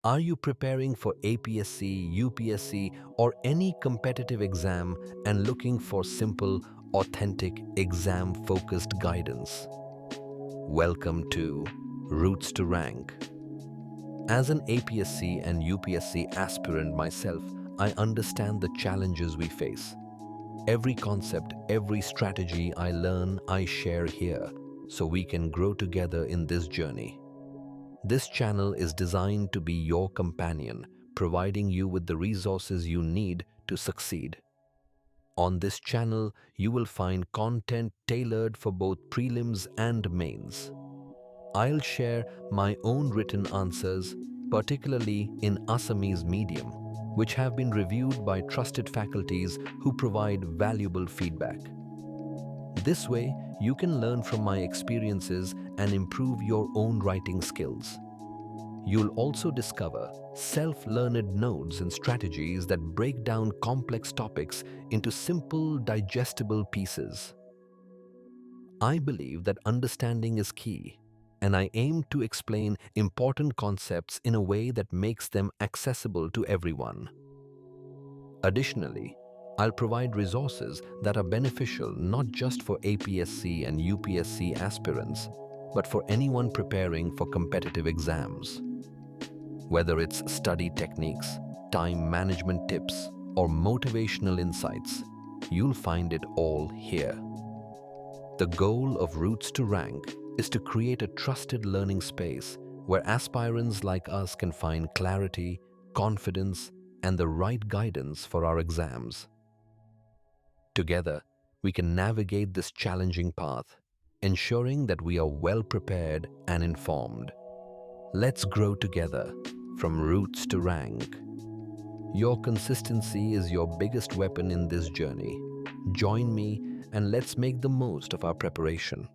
Are you preparing for APSC, UPSC, or any competitive exam and looking for simple, authentic, exam-focused guidance? Welcome to Routes to Rank. As an APSC and UPSC aspirant myself, I understand the challenges we face. Every concept, every strategy I learn, I share here, so we can grow together in this journey. This channel is designed to be your companion, providing you with the resources you need to succeed. On this channel, you will find content tailored for both prelims and mains. I'll share my own written answers, particularly in Assamese medium, which have been reviewed by trusted faculties who provide valuable feedback. This way, you can learn from my experiences and improve your own writing skills. You'll also discover self-learned notes and strategies that break down complex topics into simple, digestible pieces. I believe that understanding is key, and I aim to explain important concepts in a way that makes them accessible to everyone. Additionally, I'll provide resources that are beneficial not just for APSC and UPSC aspirants, but for anyone preparing for competitive exams. Whether it's study techniques, time management tips, or motivational insights, you'll find it all here. The goal of Routes to Rank is to create a trusted learning space where aspirants like us can find clarity, confidence, and the right guidance for our exams. Together, we can navigate this challenging path, ensuring that we are well prepared and informed. Let's grow together from Roots to Rank. Your consistency is your biggest weapon in this journey. Join me and let's make the most of our preparation.